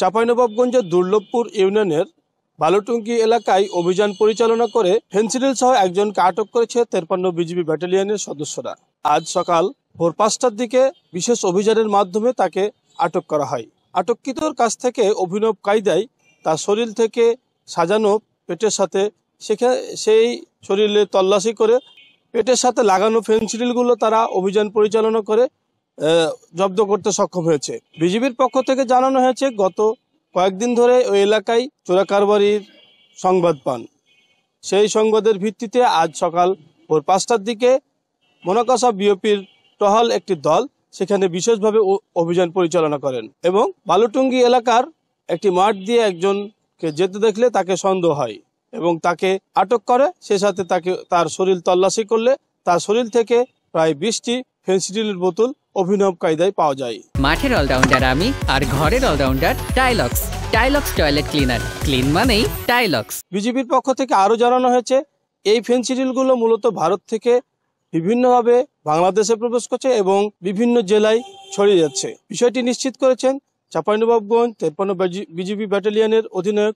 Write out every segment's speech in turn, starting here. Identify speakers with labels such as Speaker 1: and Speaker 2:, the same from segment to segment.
Speaker 1: চাঁপাইনবাবগঞ্জের দুর্লভপুর ইউনিয়নের বালুটুঙ্গি এলাকায় অভিযান পরিচালনা করে ফেনসিডিল সহ একজনকে আটক করেছে 53 বিজিবি ব্যাটালিয়নের সদস্যরা। আজ সকাল ভোর 5টার দিকে বিশেষ অভিযানের মাধ্যমে তাকে আটক করা হয়। আটককৃতর কাছ থেকে অভিনব কায়দায় তার শরীর থেকে সাজানো পেটের সাথে সেই শরীরে তল্লাশি করে পেটের সাথে লাগানো ফেনসিডিলগুলো তারা অভিযান পরিচালনা করে জব্দ করতে সক্ষম হয়েছে। বিজিবির পক্ষ থেকে জানানো হয়েছে, গত কয়েকদিন ধরে ওই এলাকায় চোরাকারবারির সংবাদ পান। সেই সংবাদের ভিত্তিতে আজ সকাল ভোর 5টার দিকে মোনাকাসা বিওপির টহল একটি দল সেখানে বিশেষভাবে অভিযান পরিচালনা করেন এবং বালুটুঙ্গি এলাকার একটি মাঠ দিয়ে একজনকে যেতে দেখলে তাকে সন্দেহ হয় এবং তাকে আটক করে। সে সাথে তার শরীর তল্লাশি করলে তার শরীর থেকে প্রায় 20টি ফেনসিডিলের বোতল অভিনব কায়দায় পাওয়া যায়।
Speaker 2: মাঠের অলরাউন্ডার আমি, আর ঘরের allrounder Tylox. Tylox toilet cleaner, clean মানেই টাইলক্স।
Speaker 1: বিজিবির পক্ষ থেকে আরো জানানো হয়েছে, এই ফেনসিডিলগুলো মূলত ভারত থেকে বিভিন্নভাবে বাংলাদেশে প্রবেশ করছে এবং বিভিন্ন জেলায় ছড়িয়ে যাচ্ছে। বিষয়টি নিশ্চিত করেছেন চাঁপাইনবাবগঞ্জ 53 বিজিবি ব্যাটালিয়নের অধিনায়ক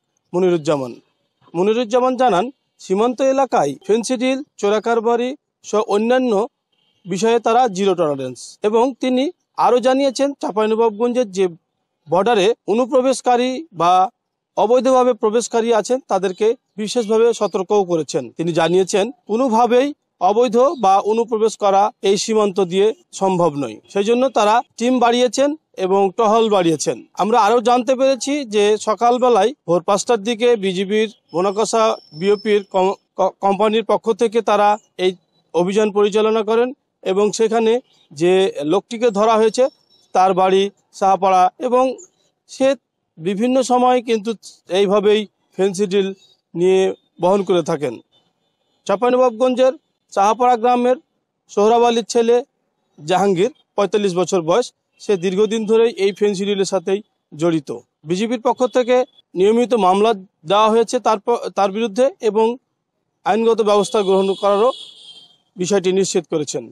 Speaker 1: মনিরুজ্জামান জানান, সীমান্ত এলাকায় ফেনসিডিল, চোরাকারবারি সহ অন্যান্য বিষয়ে তারা জিরো টলারেন্স। এবং তিনি আরো জানিয়েছেন, চাঁপাইনবাবগঞ্জের যে বর্ডারে অনুপ্রবেশকারী বা অবৈধভাবে প্রবেশকারী আছেন তাদেরকে বিশেষভাবে সতর্কও করেছেন। তিনি জানিয়েছেন, কোনোভাবেই অবৈধ বা অনুপ্রবেশ করা এই সীমান্ত দিয়ে সম্ভব নয়। সেই জন্য তারা টিম বাড়িয়েছেন এবং টহল বাড়িয়েছেন। আমরা আরো জানতে পেরেছি যে সকালবেলায় ভোর 5টার দিকে বিজিবির মোনাকাসা বিওপির কোম্পানির পক্ষ থেকে তারা এই অভিযান পরিচালনা করেন এবং সেখানে যে লোকটিকে ধরা হয়েছে তার বাড়ি সাহাপাড়া এবং সে বিভিন্ন সময় কিন্তু এইভাবেই ফেনসিডিল নিয়ে বহন করে থাকেন। চাঁপাইনবাবগঞ্জের সাহাপাড়া গ্রামের সোহরাব আলীর ছেলে জাহাঙ্গীর, 45 বছর বয়স, সে দীর্ঘদিন ধরেই এই ফেনসিডিলের সাথেই জড়িত। বিজিবির পক্ষ থেকে নিয়মিত মামলা দেওয়া হয়েছে তার বিরুদ্ধে এবং আইনগত ব্যবস্থা গ্রহণ করারও বিষয়টি নিশ্চিত করেছেন।